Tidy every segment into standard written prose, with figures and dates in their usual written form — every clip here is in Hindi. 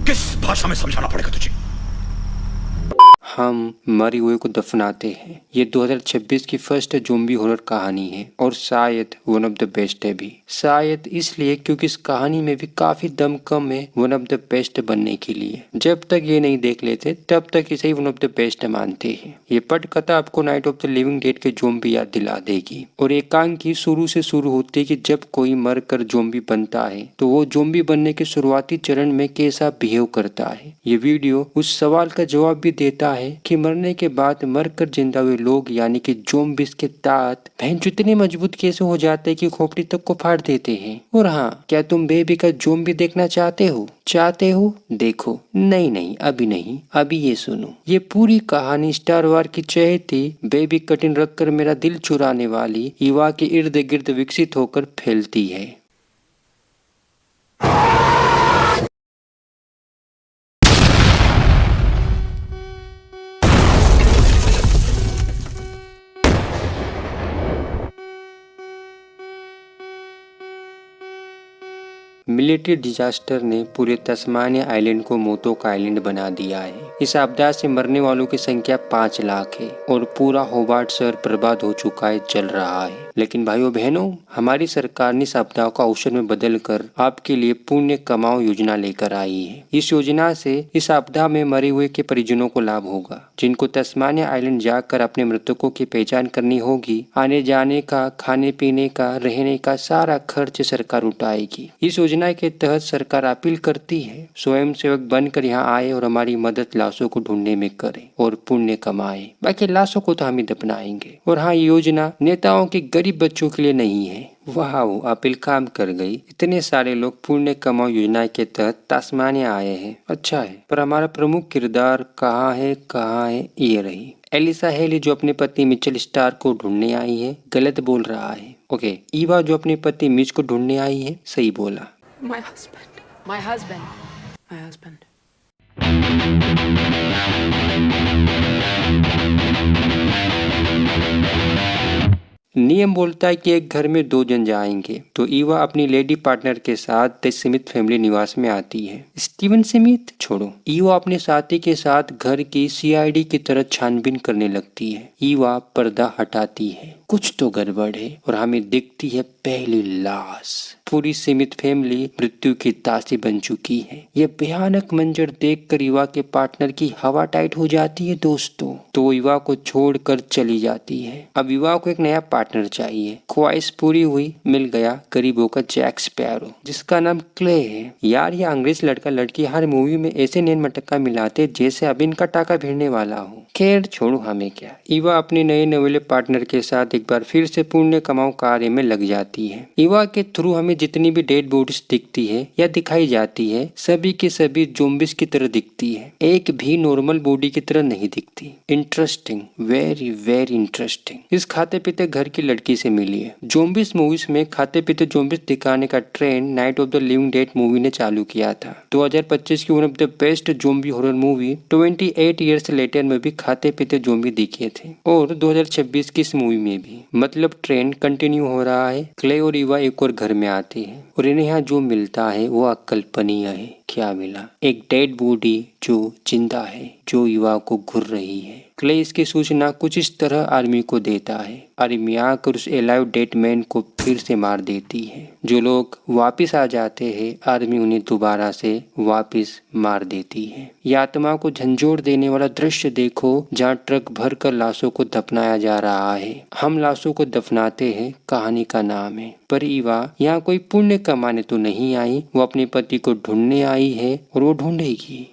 किस भाषा में समझाना पड़ेगा तुझे? हम मरे हुए को दफनाते हैं। ये 2026 की फर्स्ट ज़ॉम्बी हॉरर कहानी है और शायद वन ऑफ द बेस्ट है भी। शायद इसलिए क्योंकि इस कहानी में भी काफी दम कम है वन ऑफ द बेस्ट बनने के लिए। जब तक ये नहीं देख लेते तब तक इसे ही वन ऑफ द बेस्ट मानते हैं। ये पटकथा आपको night of the living dead के ज़ॉम्बी याद दिला देगी और एकांकी शुरू से शुरू होती है कि जब कोई मर कर ज़ॉम्बी बनता है तो वो ज़ॉम्बी बनने के शुरुआती चरण में कैसा बिहेव करता है। ये वीडियो उस सवाल का जवाब भी देता है कि मरने के बाद मरकर जिंदा हुए लोग यानी कि ज़ॉम्बीज़ के दांत भैंस इतने मजबूत कैसे हो जाते हैं कि खोपड़ी तक को फाड़ देते हैं। और हाँ, क्या तुम बेबी का ज़ॉम्बी देखना चाहते हो? देखो, नहीं, अभी नहीं, अभी ये सुनो। ये पूरी कहानी स्टार वार की चहेती बेबी कटिंग रखकर मेरा दिल चुराने वाली युवा के इर्द गिर्द विकसित होकर फैलती है। मिलिट्री डिजास्टर ने पूरे तस्मानिया आइलैंड को मौतों का आइलैंड बना दिया है। इस आपदा से मरने वालों की संख्या 5 लाख है और पूरा होबार्ट शहर बर्बाद हो चुका है, जल रहा है। लेकिन भाइयों बहनों, हमारी सरकार ने इस आपदा को अवसर में बदलकर आपके लिए पुण्य कमाओ योजना लेकर आई है। इस योजना से इस आपदा में मरे हुए के परिजनों को लाभ होगा, जिनको तस्मानिया आइलैंड जाकर अपने मृतकों की पहचान करनी होगी। आने जाने का, खाने पीने का, रहने का सारा खर्च सरकार उठाएगी। इस योजना के तहत सरकार अपील करती है स्वयं सेवक बनकर यहाँ आए और हमारी मदद लाशों को ढूंढने में करे और पुण्य कमाए। बाकी लाशों को तो हम ही दफनाएंगे। और हाँ, ये योजना नेताओं के गरीब बच्चों के लिए नहीं है। वाह, अपील काम कर गई। इतने सारे लोग पुण्य कमाओ योजना के तहत तस्मानिया आए हैं। अच्छा है, पर हमारा प्रमुख किरदार कहाँ है? ये रही एलिसा हेली जो अपने पति मिचेल स्टार को ढूंढने आई है। गलत बोल रहा है। ओके, ईवा जो अपने पति मिच को ढूंढने आई है। सही बोला। My husband. नियम बोलता है कि एक घर में 2 जन जाएंगे, तो ईवा अपनी लेडी पार्टनर के साथ द स्मिथ फैमिली निवास में आती है। स्टीवन स्मिथ छोड़ो, ईवा अपने साथी के साथ घर की सीआईडी की तरह छानबीन करने लगती है। ईवा पर्दा हटाती है, कुछ तो गड़बड़ है और हमें दिखती है पहली लाश। पूरी स्मिथ फैमिली मृत्यु की ताशी बन चुकी है। यह भयानक मंजर देखकर ईवा के पार्टनर की हवा टाइट हो जाती है दोस्तों, तो वो ईवा को छोड़कर चली जाती है। अब ईवा को एक नया पार्टनर चाहिए। ख्वाहिश पूरी हुई, मिल गया गरीबों का जैक स्पैरो, जिसका नाम क्ले है। यार, ये अंग्रेज लड़का लड़की हर मूवी में ऐसे नैन मटक्का मिलाते जैसे अब इनका टाका भिड़ने वाला हो। खैर छोड़ो, हमें क्या। ईवा अपने नए नवेले पार्टनर के साथ एक बार फिर से पुण्य कमाओ कार्य में लग जाती है। ईवा के थ्रू हमें जितनी भी डेड बॉडीज दिखती है या दिखाई जाती है, सभी की सभी ज़ॉम्बीज़ की तरह दिखती है। एक भी नॉर्मल बॉडी की तरह नहीं दिखती। Interesting, very very interesting. इस खाते पीते घर की लड़की से मिली है। ज़ॉम्बीज़ मूवीज में खाते पीते ज़ॉम्बीज़ दिखाने का trend night of the living dead movie ने चालू किया था। 2025 की one of the best zombie horror movie 28 years later में भी खाते पीते ज़ॉम्बी दिखे थे और 2026 की इस मूवी में भी। मतलब ट्रेंड कंटिन्यू हो रहा है। क्ले और ईवा एक और घर में आते हैं और इन्हें यहाँ जो मिलता है वो अकल्पनीय है। क्या मिला? एक डेड बॉडी जो जिंदा है, जो ईवा को घूर रही है। क्ले इसकी सूचना कुछ इस तरह आर्मी को देता है। आर्मी आकर उस एलाइव डेड मैन को फिर से मार देती है। जो लोग वापिस आ जाते हैं, आर्मी उन्हें दोबारा से वापिस मार देती है। ये आत्मा को झंझोड़ देने वाला दृश्य देखो, जहाँ ट्रक भर कर लाशों को दफनाया जा रहा है। हम लाशों को दफनाते हैं, कहानी का नाम है। पर ईवा यहाँ कोई पुण्य कमाने तो नहीं आई, वो अपने पति को ढूंढने आई है और वो ढूंढेगी।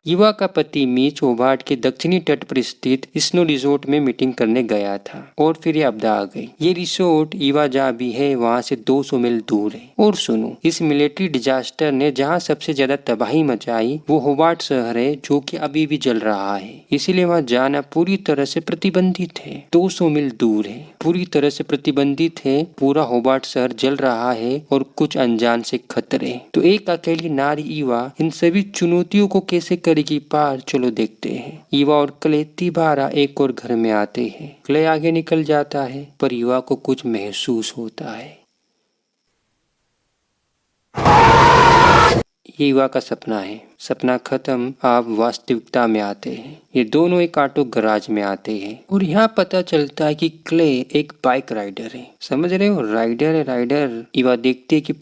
ईवा का पति मीच होबार्ट के दक्षिणी तट पर स्थित स्नो रिसोर्ट में मीटिंग करने गया था और फिर ये आपदा आ गई। ये रिसोर्ट ईवा जहाँ भी है वहाँ से 200 मील दूर है। और सुनो, इस मिलिट्री डिजास्टर ने जहाँ सबसे ज्यादा तबाही मचाई वो होबार्ट शहर है, जो कि अभी भी जल रहा है। इसीलिए वहाँ जाना पूरी तरह से प्रतिबंधित है। 200 मील दूर है, पूरी तरह से प्रतिबंधित है। पूरा होबार्ट शहर जल रहा है और कुछ अनजान से खतरे। तो एक अकेली नारी ईवा इन सभी चुनौतियों को कैसे कड़ी की पार, चलो देखते हैं। ईवा और क्ले तिबारा एक और घर में आते हैं। क्ले आगे निकल जाता है पर ईवा को कुछ महसूस होता है। ये ईवा का सपना है। सपना खत्म, आप वास्तविकता में आते हैं। ये दोनों एक ऑटो गराज में आते हैं और यहाँ पता चलता है कि क्ले एक बाइक राइडर है। समझ रहे हो, राइडर है राइडर। ईवा देखती है कि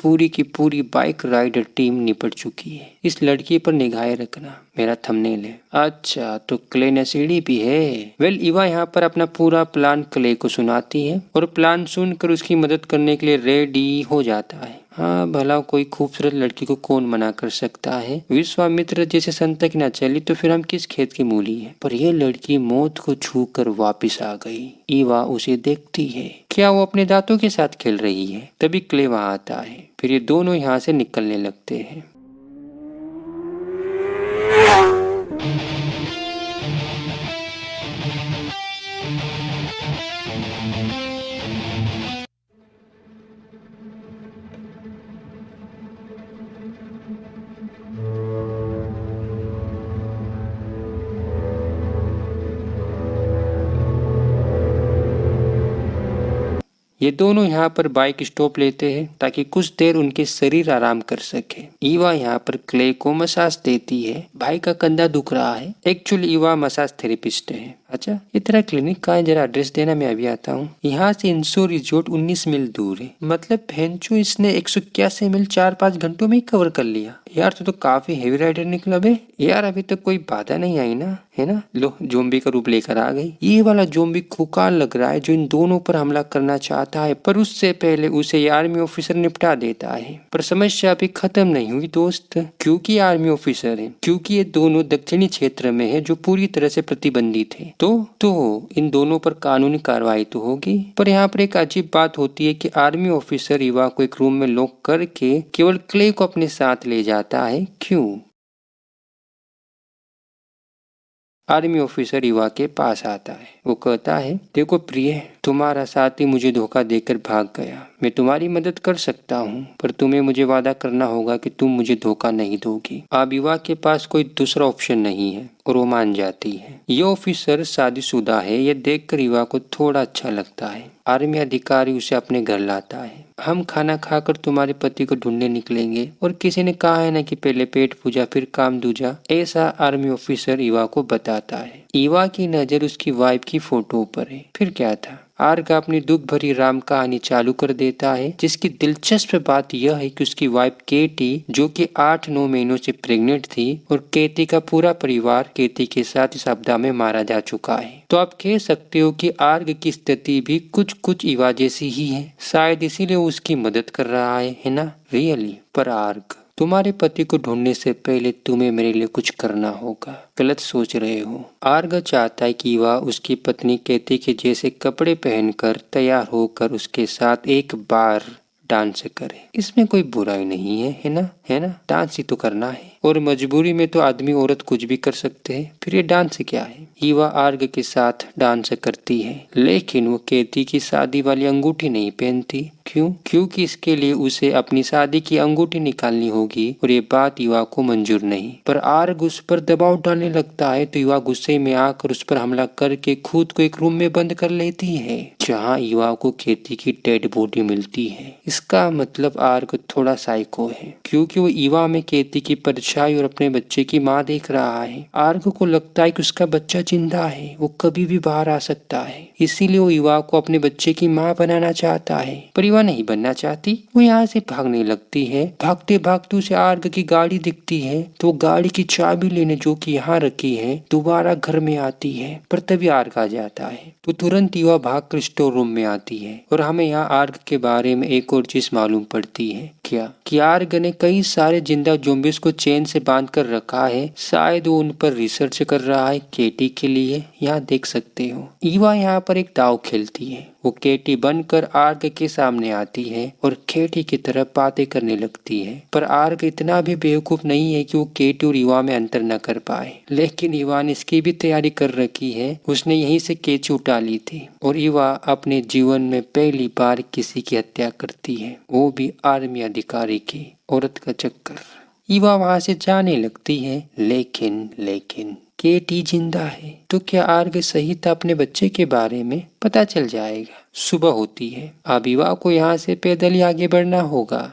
पूरी बाइक राइडर टीम निपट चुकी है। इस लड़की पर निगाहें रखना, मेरा थंबनेल है। अच्छा, तो क्ले नशेड़ी भी है। वेल, ईवा यहाँ पर अपना पूरा प्लान क्ले को सुनाती है और प्लान सुनकर उसकी मदद करने के लिए रेडी हो जाता है। हाँ, भला कोई खूबसूरत लड़की को कौन मना कर सकता है। विश्वामित्र जैसे संत की न चली तो फिर हम किस खेत की मूली है। पर यह लड़की मौत को छूकर वापस आ गई। ईवा उसे देखती है। क्या वो अपने दांतों के साथ खेल रही है? तभी क्ले वहां आता है। फिर ये दोनों यहाँ से निकलने लगते हैं। ये दोनों यहाँ पर बाइक स्टॉप लेते हैं ताकि कुछ देर उनके शरीर आराम कर सके। ईवा यहाँ पर क्ले को मसाज देती है। भाई का कंधा दुख रहा है। एक्चुअली ईवा मसाज थेरेपिस्ट है। अच्छा, ये तेरा क्लिनिक कहाँ है, जरा एड्रेस देना, मैं अभी आता हूँ। यहाँ से इंसो रिजोर्ट 19 मील दूर है। मतलब भेंचो, इसने 181 मील 4-5 घंटों में ही कवर कर लिया। यार तो काफी हेवी राइडर निकला बे। यार अभी तक कोई बाधा नहीं आई ना, है ना। लो, जोम्बी का रूप लेकर आ गई। ये वाला जोम्बी खुकार लग रहा है जो इन दोनों पर हमला करना चाहता है, पर उससे पहले उसे आर्मी ऑफिसर निपटा देता है। पर समस्या अभी खत्म नहीं हुई दोस्त, क्योंकि आर्मी ऑफिसर है, क्योंकि ये दोनों दक्षिणी क्षेत्र में है जो पूरी तरह से प्रतिबंधित है। तो इन दोनों पर कानूनी कार्रवाई तो होगी। पर यहाँ पर एक अजीब बात होती है कि आर्मी ऑफिसर ईवा को एक रूम में लॉक करके केवल क्ले को अपने साथ ले जाता है। क्यों? आर्मी ऑफिसर ईवा के पास आता है। वो कहता है, देखो प्रिय, तुम्हारा साथी मुझे धोखा देकर भाग गया। मैं तुम्हारी मदद कर सकता हूँ, पर तुम्हें मुझे वादा करना होगा कि तुम मुझे धोखा नहीं दोगी। अब ईवा के पास कोई दूसरा ऑप्शन नहीं है और वो मान जाती है। ये ऑफिसर शादीशुदा है। ये देखकर ईवा को थोड़ा अच्छा लगता है। आर्मी अधिकारी उसे अपने घर लाता है। हम खाना खाकर तुम्हारे पति को ढूंढने निकलेंगे, और किसी ने कहा है ना कि पहले पेट पूजा फिर काम दूजा, ऐसा आर्मी ऑफिसर ईवा को बताता है। ईवा की नजर उसकी वाइफ की फोटो पर है। फिर क्या था, आर्ग अपनी दुख भरी राम कहानी चालू कर देता है, जिसकी दिलचस्प बात यह है कि उसकी वाइफ केटी, जो कि 8-9 महीनों से प्रेग्नेंट थी, और केटी का पूरा परिवार केटी के साथ इस आपदा में मारा जा चुका है। तो आप कह सकते हो कि आर्ग की स्थिति भी कुछ ईवा जैसी ही है। शायद इसीलिए उसकी मदद कर रहा है ना। रियली। पर आर्ग, तुम्हारे पति को ढूंढने से पहले तुम्हें मेरे लिए कुछ करना होगा। गलत सोच रहे हो। आर्ग चाहता है कि ईवा उसकी पत्नी केती के जैसे कपड़े पहनकर तैयार होकर उसके साथ एक बार डांस करे। इसमें कोई बुराई नहीं है, है ना। डांस ही तो करना है, और मजबूरी में तो आदमी औरत कुछ भी कर सकते हैं। फिर ये डांस क्या है? ईवा आर्ग के साथ डांस करती है, लेकिन वो केती की शादी वाली अंगूठी नहीं पहनती। क्यों? क्योंकि इसके लिए उसे अपनी शादी की अंगूठी निकालनी होगी, और ये बात ईवा को मंजूर नहीं। पर आर्ग उस पर दबाव डालने लगता है, तो ईवा गुस्से में आकर उस पर हमला करके खुद को एक रूम में बंद कर लेती है, जहाँ ईवा को केती की डेड बॉडी मिलती है। इसका मतलब आर्ग थोड़ा साइको है, क्योंकि वो ईवा में केती की परछाई और अपने बच्चे की माँ देख रहा है। आर्ग को लगता है कि उसका बच्चा जिंदा है, वो कभी भी बाहर आ सकता है, इसीलिए वो ईवा को अपने बच्चे की माँ बनाना चाहता है। पर ईवा नहीं बनना चाहती। वो यहाँ से भागने लगती है। भागते भागते उसे आर्ग की गाड़ी दिखती है, तो गाड़ी की चाबी लेने जो कि यहाँ रखी है दोबारा घर में आती है। पर तभी आर्ग आ जाता है, तो तुरंत ईवा भागकर स्टोर रूम में आती है, और हमें यहाँ आर्ग के बारे में एक और चीज मालूम पड़ती है। क्या? कि आर्ग ने कई सारे जिंदा ज़ॉम्बीज़ को चेन से बांध कर रखा है। शायद वो उन पर रिसर्च कर रहा है केटी के लिए। यहाँ देख सकते हो ईवा यहाँ पर एक दाव खेलती है। वो केटी बनकर आर्ग के सामने आती है और केटी की तरफ बातें करने लगती है। पर आर्ग इतना भी बेवकूफ नहीं है कि वो केटी और ईवा में अंतर न कर पाए। लेकिन ईवा ने इसकी भी तैयारी कर रखी है। उसने यहीं से केची उठा ली थी, और ईवा अपने जीवन में पहली बार किसी की हत्या करती है, वो भी आर्मी अधिकारी की। औरत का चक्कर। ईवा वहां से जाने लगती है, लेकिन केटी जिंदा है। तो क्या आर्ग सही था अपने बच्चे के बारे में? पता चल जाएगा। सुबह होती है। अब ईवा को यहाँ से पैदल ही आगे बढ़ना होगा।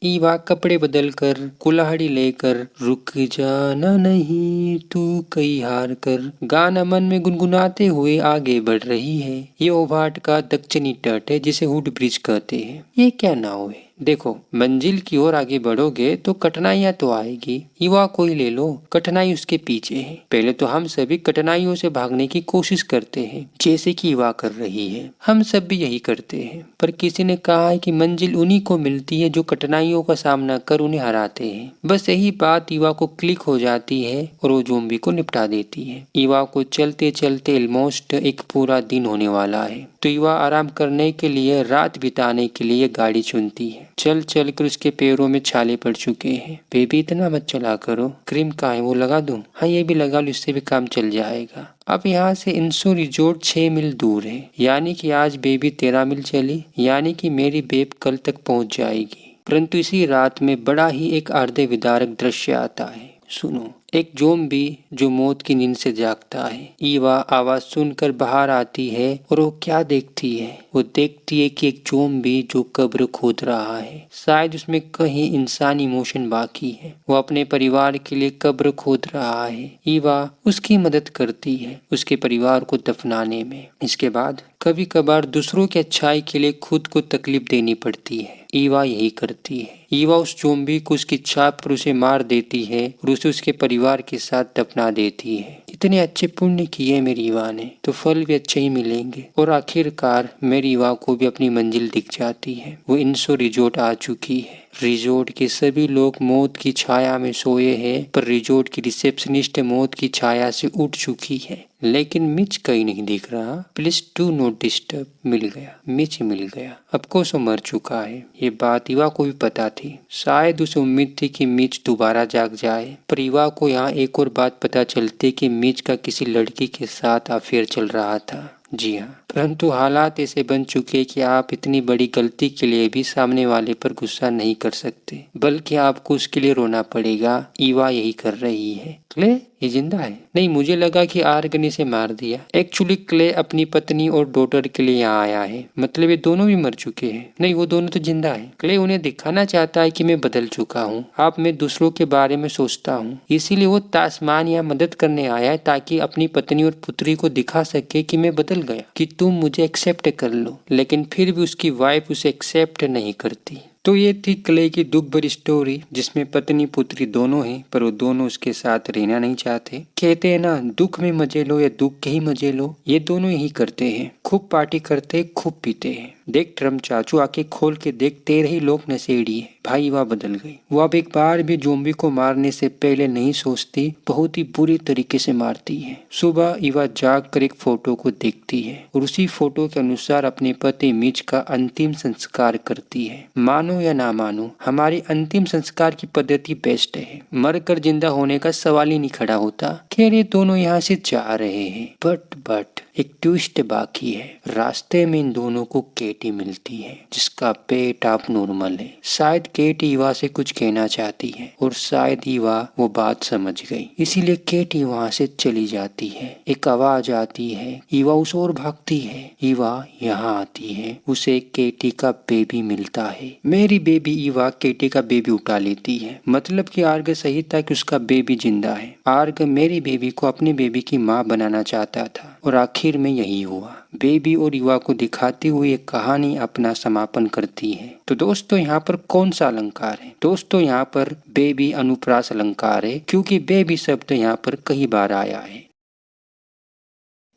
ईवा कपड़े बदलकर, कुल्हाड़ी लेकर, रुक जाना नहीं तू कहीं हार कर, गाना मन में गुनगुनाते हुए आगे बढ़ रही है। ये ओभाट का दक्षिणी तट है जिसे हुड ब्रिज कहते हैं। ये क्या नाव है? देखो, मंजिल की ओर आगे बढ़ोगे तो कठिनाइयां तो आएगी। युवा कोई ले लो, कठिनाई उसके पीछे है। पहले तो हम सभी कठिनाइयों से भागने की कोशिश करते हैं, जैसे कि युवा कर रही है। हम सब भी यही करते हैं, पर किसी ने कहा है कि मंजिल उन्हीं को मिलती है जो कठिनाइयों का सामना कर उन्हें हराते हैं। बस यही बात युवा को क्लिक हो जाती है और वो ज़ॉम्बी को निपटा देती है। युवा को चलते चलते ऑलमोस्ट एक पूरा दिन होने वाला है, तो युवा आराम करने के लिए, रात बिताने के लिए गाड़ी चुनती है। चल चल कर उसके पैरों में छाले पड़ चुके हैं। बेबी इतना मत चला करो, क्रीम कहाँ है, वो लगा दूं? हाँ, ये भी लगा लो, इससे भी काम चल जाएगा। अब यहाँ से इंसो रिजोर्ट 6 मील दूर है, यानी कि आज बेबी 13 मील चली, यानी कि मेरी बेब कल तक पहुँच जाएगी। परंतु इसी रात में बड़ा ही एक हृदय विदारक दृश्य आता है। सुनो, एक ज़ॉम्बी जो मौत की नींद से जागता है। ईवा आवाज सुनकर बाहर आती है और वो क्या देखती है? वो देखती है कि एक ज़ॉम्बी जो कब्र खोद रहा है। शायद उसमें कहीं इंसानी इमोशन बाकी है। वो अपने परिवार के लिए कब्र खोद रहा है। ईवा उसकी मदद करती है उसके परिवार को दफनाने में। इसके बाद कभी कभार दूसरों की अच्छाई के लिए खुद को तकलीफ देनी पड़ती है। ईवा यही करती है। ईवा उस ज़ॉम्बी को उसकी छाप पर उसे मार देती है और उसे उसके परिवार के साथ दफना देती है। इतने अच्छे पुण्य किए मेरी ईवा ने, तो फल भी अच्छे ही मिलेंगे। और आखिरकार मेरी ईवा को भी अपनी मंजिल दिख जाती है। वो इंसो रिजोर्ट आ चुकी है। रिजोर्ट के सभी लोग मौत की छाया में सोए हैं, पर रिजोर्ट की रिसेप्शनिस्ट मौत की छाया से उठ चुकी है। लेकिन मिच कहीं नहीं दिख रहा। Please do not disturb. मिल गया, मिच मिल गया। अब कोर्स वो मर चुका है। ये बात ईवा को भी पता थी। शायद उसे उम्मीद थी कि मिच दोबारा जाग जाए, पर ईवा को यहाँ एक और बात पता चलती कि मिच का किसी लड़की के साथ अफेयर चल रहा था। जी हाँ, परंतु हालात ऐसे बन चुके कि आप इतनी बड़ी गलती के लिए भी सामने वाले पर गुस्सा नहीं कर सकते, बल्कि आपको उसके लिए रोना पड़ेगा। ईवा यही कर रही है। क्ले ये जिंदा है? नहीं, मुझे लगा कि आर्ग ने इसे मार दिया। एक्चुअली क्ले अपनी पत्नी और डॉटर के लिए यहाँ आया है। मतलब ये दोनों भी मर चुके हैं। नहीं, वो दोनों तो जिंदा है। क्ले उन्हें दिखाना चाहता है कि मैं बदल चुका हूँ। आप मैं दूसरों के बारे में सोचता हूँ, इसीलिए वो तास्मान यहाँ मदद करने आया है, ताकि अपनी पत्नी और पुत्री को दिखा सके कि मैं बदल गया, कि तुम मुझे एक्सेप्ट कर लो। लेकिन फिर भी उसकी वाइफ उसे एक्सेप्ट नहीं करती। तो ये थी क्ले की दुख भरी स्टोरी, जिसमें पत्नी पुत्री दोनों हैं, पर वो दोनों उसके साथ रहना नहीं चाहते। कहते हैं ना, दुख में मजे लो या दुख के ही मजे लो। ये दोनों यही करते हैं। खूब पार्टी करते, खूब पीते हैं। देख ट्रम चाचू, आके खोल के देख, तेरे ही लोग नशेड़ी है। भाई वह बदल गई। वो अब एक बार भी ज़ॉम्बी को मारने से पहले नहीं सोचती, बहुत ही बुरी तरीके से मारती है। सुबह ईवा जाग कर एक फोटो को देखती है और उसी फोटो के अनुसार अपने पति मिच का अंतिम संस्कार करती है। मानो या ना मानो, हमारी अंतिम संस्कार की पद्धति बेस्ट है। मरकर जिंदा होने का सवाल ही नहीं खड़ा होता। खैर, ये दोनों यहाँ से जा रहे हैं, बट एक ट्विस्ट बाकी है। रास्ते में इन दोनों को केटी मिलती है, जिसका पेट आप नॉर्मल है। शायद केटी ईवा से कुछ कहना चाहती है और शायद ईवा वो बात समझ गई, इसीलिए केटी वहाँ से चली जाती है। एक आवाज आती है, ईवा उस ओर भागती है। ईवा यहाँ आती है, उसे केटी का बेबी मिलता है। मेरी बेबी। ईवा केटी का बेबी उठा लेती है। मतलब कि आर्ग सही था कि उसका बेबी जिंदा है। आर्ग मेरी बेबी को अपनी बेबी की माँ बनाना चाहता था और आखिर में यही हुआ। बेबी और युवा को दिखाती हुई एक कहानी अपना समापन करती है। तो दोस्तों, यहाँ पर कौन सा अलंकार है? दोस्तों, यहाँ पर बेबी अनुप्रास अलंकार है, क्योंकि बेबी शब्द यहाँ पर कई बार आया है।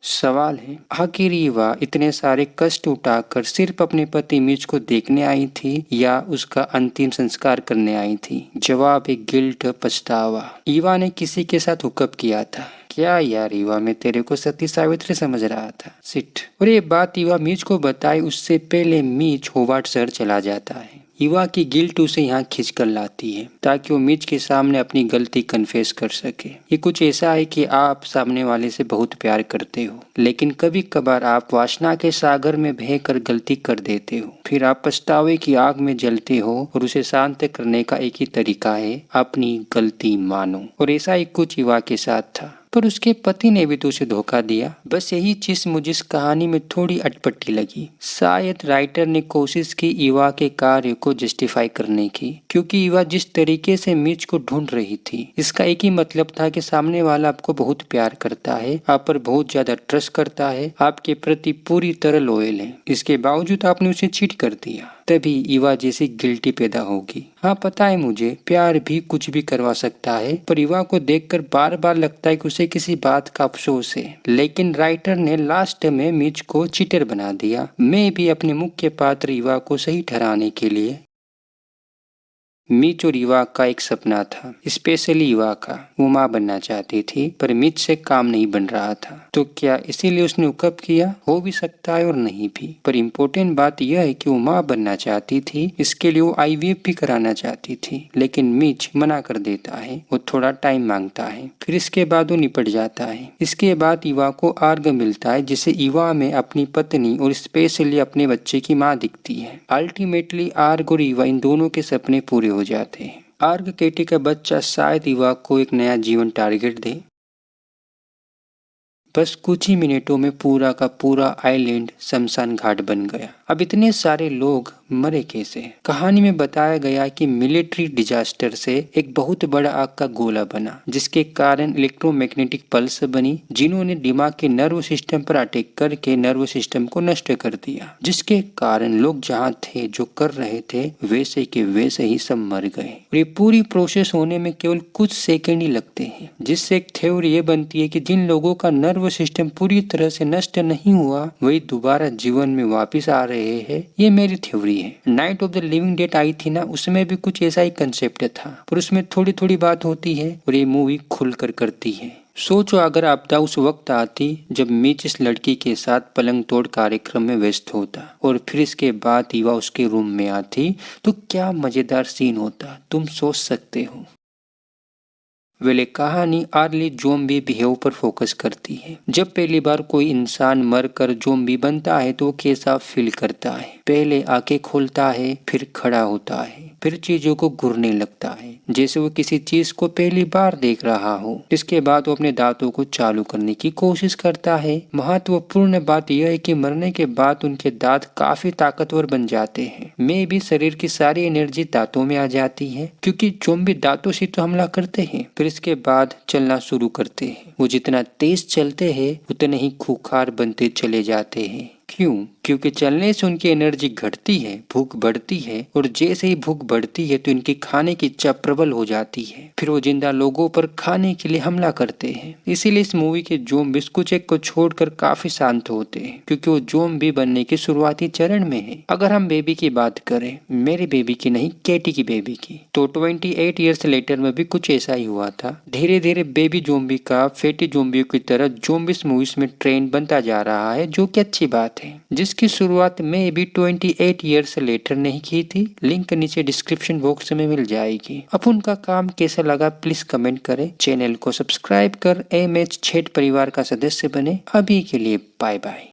सवाल है, आखिर युवा इतने सारे कष्ट उठाकर सिर्फ अपने पति मिच को देखने आई थी या उसका अंतिम संस्कार करने आई थी? जवाब है गिल्ट, पछतावा। युवा ने किसी के साथ हुकअप किया था। क्या यार युवा, मैं तेरे को सती सावित्री समझ रहा था। सिट। और ये बात युवा मिच को बताए उससे पहले मिच होवार्ड शहर चला जाता है। ईवा की गिल्ट उसे यहाँ खींच कर लाती है ताकि वो मिच के सामने अपनी गलती कन्फेस कर सके। ये कुछ ऐसा है कि आप सामने वाले से बहुत प्यार करते हो, लेकिन कभी कभार आप वासना के सागर में बहकर गलती कर देते हो। फिर आप पछतावे की आग में जलते हो और उसे शांत करने का एक ही तरीका है, अपनी गलती मानो। और ऐसा ही कुछ ईवा के साथ था, पर उसके पति ने भी तो उसे धोखा दिया। बस यही चीज मुझे इस कहानी में थोड़ी अटपटी लगी। शायद राइटर ने कोशिश की ईवा के कार्य को जस्टिफाई करने की, क्योंकि ईवा जिस तरीके से मिच को ढूंढ रही थी, इसका एक ही मतलब था कि सामने वाला आपको बहुत प्यार करता है, आप पर बहुत ज्यादा ट्रस्ट करता है, आपके प्रति पूरी तरह लॉयल है। इसके बावजूद आपने उसे चीट कर दिया, तभी ईवा जैसी गिल्टी पैदा होगी। हाँ पता है मुझे, प्यार भी कुछ भी करवा सकता है, पर ईवा को देखकर बार बार लगता है कि उसे किसी बात का अफसोस है। लेकिन राइटर ने लास्ट में मिच को चीटर बना दिया। मैं भी अपने मुख्य पात्र ईवा को सही ठहराने के लिए मिच और ईवा का एक सपना था, स्पेशली ईवा का। वो माँ बनना चाहती थी, पर मिच से काम नहीं बन रहा था। तो क्या इसीलिए उसने हुकअप किया? हो भी सकता है और नहीं भी, पर इम्पोर्टेंट बात यह है कि वो माँ बनना चाहती थी। इसके लिए वो IVF भी कराना चाहती थी, लेकिन मिच मना कर देता है। वो थोड़ा टाइम मांगता है, फिर इसके बाद वो निपट जाता है। इसके बाद ईवा को आर्ग मिलता है, जिसे ईवा में अपनी पत्नी और स्पेशली अपने बच्चे की माँ दिखती है। अल्टीमेटली आर्ग और ईवा इन दोनों के सपने पूरे हो जाते हैं। आर्ग केटी का बच्चा शायद ईवा को एक नया जीवन टारगेट दे। बस कुछ ही मिनटों में पूरा का पूरा आइलैंड शमशान घाट बन गया। अब इतने सारे लोग मरे कैसे? कहानी में बताया गया कि मिलिट्री डिजास्टर से एक बहुत बड़ा आग का गोला बना, जिसके कारण इलेक्ट्रोमैग्नेटिक पल्स बनी, जिन्होंने दिमाग के नर्व सिस्टम पर अटैक करके नर्व सिस्टम को नष्ट कर दिया, जिसके कारण लोग जहाँ थे जो कर रहे थे वैसे के वैसे ही सब मर गए। और ये पूरी प्रोसेस होने में केवल कुछ सेकेंड ही लगते हैं, जिससे एक थ्योरी ये बनती है कि जिन लोगों का नर्व सिस्टम पूरी तरह से नष्ट नहीं हुआ वही दोबारा जीवन में वापिस आ रहे हैं। ये मेरी थ्योरी है। Night of the living dead आई थी ना, उसमें भी कुछ ऐसा ही कंसेप्ट था, पर उसमें थोड़ी थोड़ी बात होती है और ये मूवी खुलकर करती है। सोचो अगर आपदा उस वक्त आती जब मिच इस लड़की के साथ पलंग तोड़ कार्यक्रम में व्यस्त होता और फिर इसके बाद ईवा उसके रूम में आती, तो क्या मजेदार सीन होता, तुम सोच सकते हो। वेले कहानी अर्ली ज़ॉम्बी बिहेव पर फोकस करती है। जब पहली बार कोई इंसान मरकर ज़ॉम्बी बनता है तो कैसा फील करता है? पहले आंखें खोलता है, फिर खड़ा होता है, फिर चीजों को घूरने लगता है जैसे वो किसी चीज को पहली बार देख रहा हो। इसके बाद वो अपने दांतों को चालू करने की कोशिश करता है। महत्वपूर्ण बात यह है कि मरने के बाद उनके दांत काफी ताकतवर बन जाते हैं। में भी शरीर की सारी एनर्जी दांतों में आ जाती है, क्योंकि ज़ॉम्बी दांतों से तो हमला करते हैं। फिर इसके बाद चलना शुरू करते हैं। वो जितना तेज चलते हैं उतने ही खूंखार बनते चले जाते हैं। क्यों? क्योंकि चलने से उनकी एनर्जी घटती है, भूख बढ़ती है, और जैसे ही भूख बढ़ती है तो इनकी खाने की इच्छा प्रबल हो जाती है। फिर वो जिंदा लोगों पर खाने के लिए हमला करते हैं। इसीलिए इस मूवी के ज़ॉम्बीज़ कुछ एक को छोड़कर काफी शांत होते हैं, क्योंकि वो ज़ॉम्बी बनने के शुरुआती चरण में है। अगर हम बेबी की बात करें, मेरी बेबी की नहीं, केटी की बेबी की, तो 28 ईयर्स लेटर में भी कुछ ऐसा ही हुआ था। धीरे धीरे बेबी ज़ॉम्बी का फैटी ज़ॉम्बी की तरह ज़ॉम्बीज़ मूवीज में ट्रेंड बनता जा रहा है, जो कि अच्छी बात है, जिसकी शुरुआत में भी 28 ईयर्स लेटर नहीं की थी। लिंक नीचे डिस्क्रिप्शन बॉक्स में मिल जाएगी। अब उनका काम कैसा लगा प्लीज कमेंट करें। चैनल को सब्सक्राइब कर MH छेठ परिवार का सदस्य बने। अभी के लिए बाय बाय।